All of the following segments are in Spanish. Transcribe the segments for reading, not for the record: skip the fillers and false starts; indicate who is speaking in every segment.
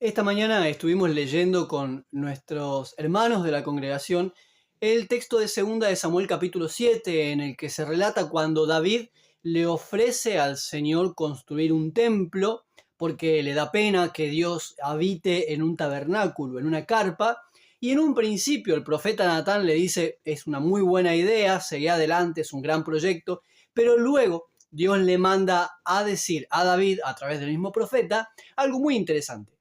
Speaker 1: Esta mañana estuvimos leyendo con nuestros hermanos de la congregación el texto de 2 de Samuel capítulo 7, en el que se relata cuando David le ofrece al Señor construir un templo porque le da pena que Dios habite en un tabernáculo, en una carpa. Y en un principio el profeta Natán le dice, es una muy buena idea, seguí adelante, es un gran proyecto, pero luego Dios le manda a decir a David, a través del mismo profeta, algo muy interesante.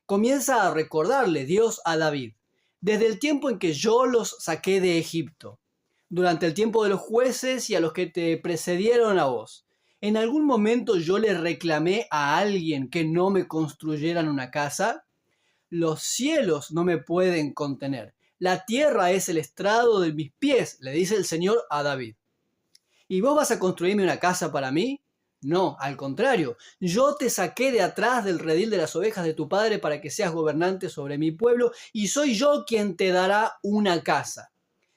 Speaker 1: Comienza a recordarle Dios a David, desde el tiempo en que yo los saqué de Egipto, durante el tiempo de los jueces y a los que te precedieron a vos. ¿En algún momento yo le reclamé a alguien que no me construyeran una casa? Los cielos no me pueden contener. La tierra es el estrado de mis pies, le dice el Señor a David. ¿Y vos vas a construirme una casa para mí? No, al contrario, yo te saqué de atrás del redil de las ovejas de tu padre para que seas gobernante sobre mi pueblo, y soy yo quien te dará una casa.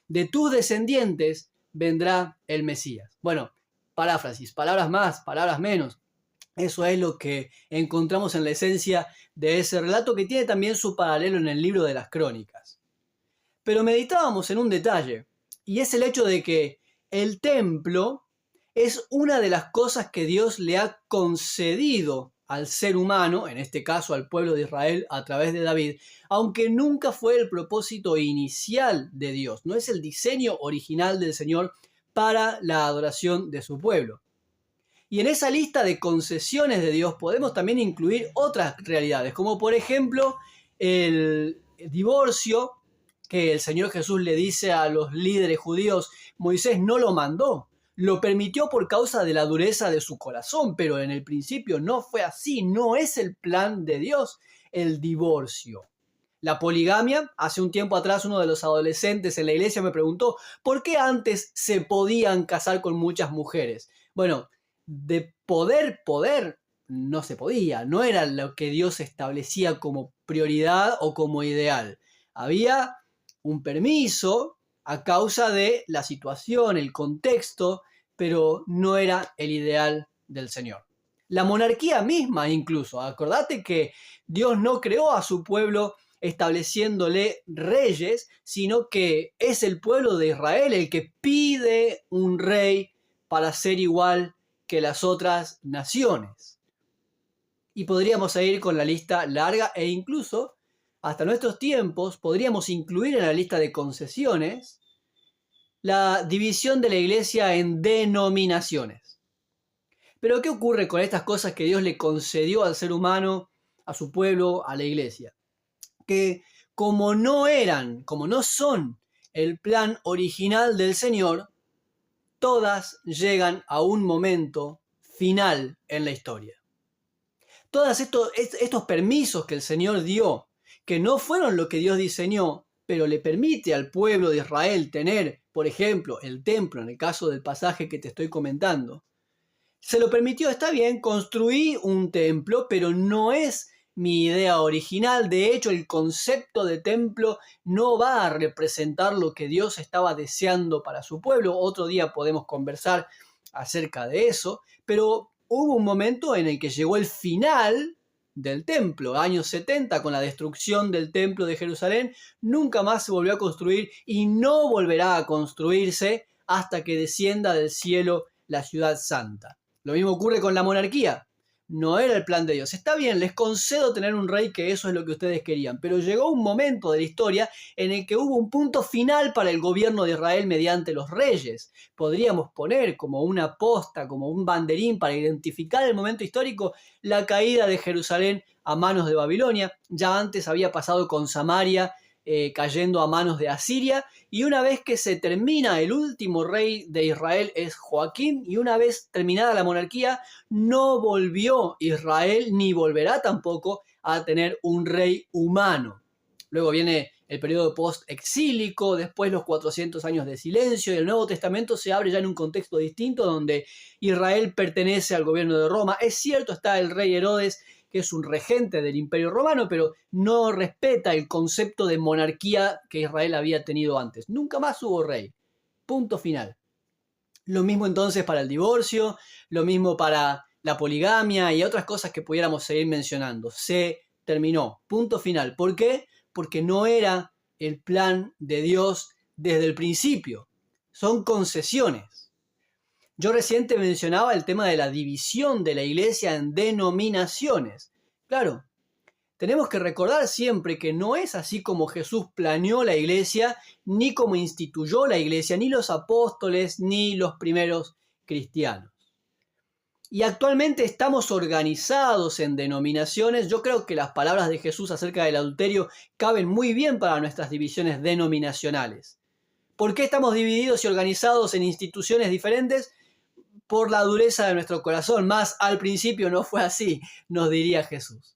Speaker 1: De tus descendientes vendrá el Mesías. Bueno, paráfrasis, palabras más, palabras menos. Eso es lo que encontramos en la esencia de ese relato, que tiene también su paralelo en el libro de las Crónicas. Pero meditábamos en un detalle, y es el hecho de que el templo es una de las cosas que Dios le ha concedido al ser humano, en este caso al pueblo de Israel a través de David, aunque nunca fue el propósito inicial de Dios, no es el diseño original del Señor para la adoración de su pueblo. Y en esa lista de concesiones de Dios podemos también incluir otras realidades, como por ejemplo el divorcio, que el Señor Jesús le dice a los líderes judíos, Moisés no lo mandó, lo permitió por causa de la dureza de su corazón, pero en el principio no fue así, no es el plan de Dios el divorcio. La poligamia, hace un tiempo atrás uno de los adolescentes en la iglesia me preguntó, ¿por qué antes se podían casar con muchas mujeres? Bueno, de poder, no se podía, no era lo que Dios establecía como prioridad o como ideal. Había un permiso a causa de la situación, el contexto, pero no era el ideal del Señor. La monarquía misma incluso, acordate que Dios no creó a su pueblo estableciéndole reyes, sino que es el pueblo de Israel el que pide un rey para ser igual que las otras naciones. Y podríamos seguir con la lista larga e incluso hasta nuestros tiempos podríamos incluir en la lista de concesiones la división de la iglesia en denominaciones. Pero ¿qué ocurre con estas cosas que Dios le concedió al ser humano, a su pueblo, a la iglesia? Que como no son el plan original del Señor, todas llegan a un momento final en la historia. Todos estos permisos que el Señor dio, que no fueron lo que Dios diseñó, pero le permite al pueblo de Israel tener, por ejemplo, el templo, en el caso del pasaje que te estoy comentando, se lo permitió, está bien, construí un templo, pero no es mi idea original. De hecho, el concepto de templo no va a representar lo que Dios estaba deseando para su pueblo. Otro día podemos conversar acerca de eso, pero hubo un momento en el que llegó el final del templo, años 70, con la destrucción del templo de Jerusalén. Nunca más se volvió a construir y no volverá a construirse hasta que descienda del cielo la ciudad santa. Lo mismo ocurre con la monarquía. No era el plan de Dios. Está bien, les concedo tener un rey, que eso es lo que ustedes querían, pero llegó un momento de la historia en el que hubo un punto final para el gobierno de Israel mediante los reyes. Podríamos poner como una posta, como un banderín para identificar el momento histórico, la caída de Jerusalén a manos de Babilonia. Ya antes había pasado con Samaria, cayendo a manos de Asiria, y una vez que se termina, el último rey de Israel es Joaquín, y una vez terminada la monarquía, no volvió Israel, ni volverá tampoco a tener un rey humano. Luego viene el periodo post-exílico, después los 400 años de silencio, y el Nuevo Testamento se abre ya en un contexto distinto, donde Israel pertenece al gobierno de Roma. Es cierto, está el rey Herodes, que es un regente del Imperio Romano, pero no respeta el concepto de monarquía que Israel había tenido antes. Nunca más hubo rey. Punto final. Lo mismo entonces para el divorcio, lo mismo para la poligamia y otras cosas que pudiéramos seguir mencionando. Se terminó, punto final. ¿Por qué? Porque no era el plan de Dios desde el principio. Son concesiones. Yo recién te mencionaba el tema de la división de la iglesia en denominaciones. Claro, tenemos que recordar siempre que no es así como Jesús planeó la iglesia, ni como instituyó la iglesia, ni los apóstoles, ni los primeros cristianos. Y actualmente estamos organizados en denominaciones. Yo creo que las palabras de Jesús acerca del adulterio caben muy bien para nuestras divisiones denominacionales. ¿Por qué estamos divididos y organizados en instituciones diferentes? Por la dureza de nuestro corazón. Más al principio no fue así, nos diría Jesús.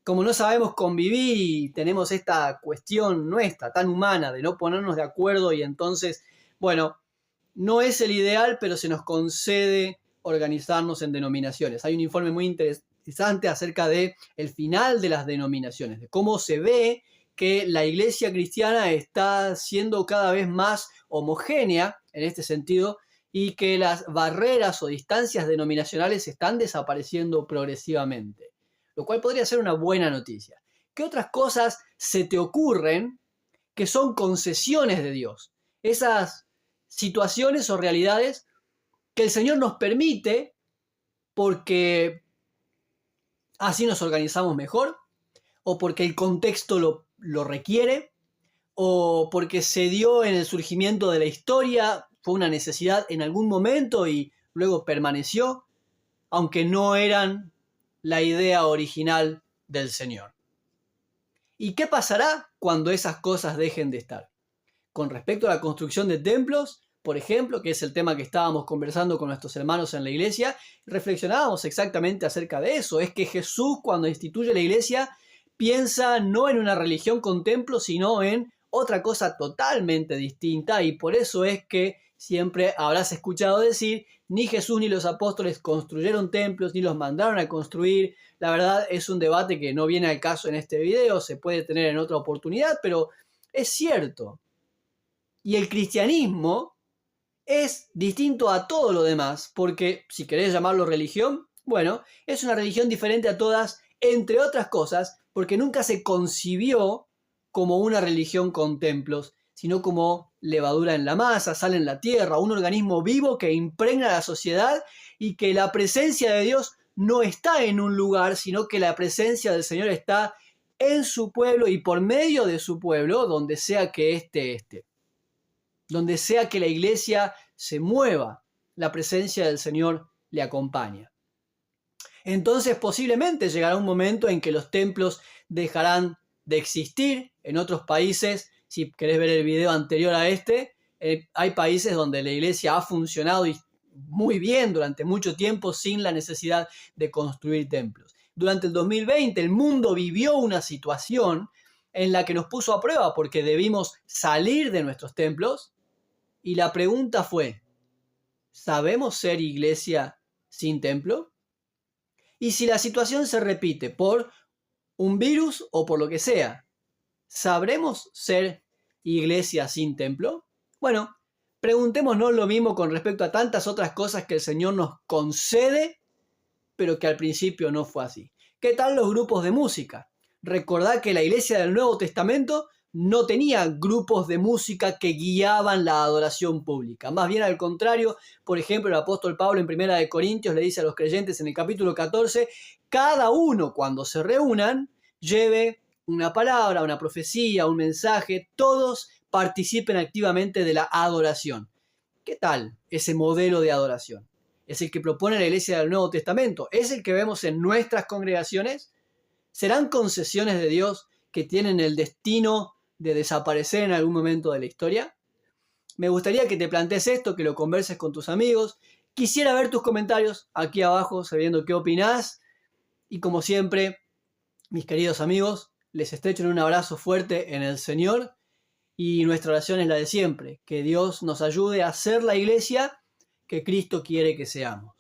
Speaker 1: Como no sabemos convivir y tenemos esta cuestión nuestra, tan humana, de no ponernos de acuerdo y entonces, bueno, no es el ideal, pero se nos concede organizarnos en denominaciones. Hay un informe muy interesante acerca de el final de las denominaciones, de cómo se ve que la iglesia cristiana está siendo cada vez más homogénea en este sentido y que las barreras o distancias denominacionales están desapareciendo progresivamente, lo cual podría ser una buena noticia. ¿Qué otras cosas se te ocurren que son concesiones de Dios? Esas situaciones o realidades que el Señor nos permite porque así nos organizamos mejor, o porque el contexto lo requiere, o porque se dio en el surgimiento de la historia, fue una necesidad en algún momento y luego permaneció, aunque no eran la idea original del Señor. ¿Y qué pasará cuando esas cosas dejen de estar? Con respecto a la construcción de templos, por ejemplo, que es el tema que estábamos conversando con nuestros hermanos en la iglesia, reflexionábamos exactamente acerca de eso. Es que Jesús, cuando instituye la iglesia, piensa no en una religión con templos, sino en otra cosa totalmente distinta, y por eso es que siempre habrás escuchado decir, ni Jesús ni los apóstoles construyeron templos, ni los mandaron a construir. La verdad es un debate que no viene al caso en este video, se puede tener en otra oportunidad, pero es cierto. Y el cristianismo es distinto a todo lo demás, porque si querés llamarlo religión, bueno, es una religión diferente a todas, entre otras cosas, porque nunca se concibió como una religión con templos, sino como levadura en la masa, sal en la tierra, un organismo vivo que impregna a la sociedad y que la presencia de Dios no está en un lugar, sino que la presencia del Señor está en su pueblo y por medio de su pueblo, donde sea que éste esté. Donde sea que la iglesia se mueva, la presencia del Señor le acompaña. Entonces posiblemente llegará un momento en que los templos dejarán de existir. En otros países, si querés ver el video anterior a este, hay países donde la iglesia ha funcionado muy bien durante mucho tiempo sin la necesidad de construir templos. Durante el 2020 el mundo vivió una situación en la que nos puso a prueba porque debimos salir de nuestros templos. Y la pregunta fue, ¿sabemos ser iglesia sin templo? Y si la situación se repite por un virus o por lo que sea, ¿sabremos ser iglesia sin templo? Bueno, preguntémonos lo mismo con respecto a tantas otras cosas que el Señor nos concede, pero que al principio no fue así. ¿Qué tal los grupos de música? Recordad que la iglesia del Nuevo Testamento no tenía grupos de música que guiaban la adoración pública. Más bien al contrario, por ejemplo, el apóstol Pablo en 1 Corintios le dice a los creyentes en el capítulo 14, cada uno cuando se reúnan lleve una palabra, una profecía, un mensaje, todos participen activamente de la adoración. ¿Qué tal ese modelo de adoración? ¿Es el que propone la iglesia del Nuevo Testamento? ¿Es el que vemos en nuestras congregaciones? ¿Serán concesiones de Dios que tienen el destino de desaparecer en algún momento de la historia? Me gustaría que te plantees esto, que lo converses con tus amigos. Quisiera ver tus comentarios aquí abajo, sabiendo qué opinás. Y como siempre, mis queridos amigos, les estrecho en un abrazo fuerte en el Señor. Y nuestra oración es la de siempre, que Dios nos ayude a ser la iglesia que Cristo quiere que seamos.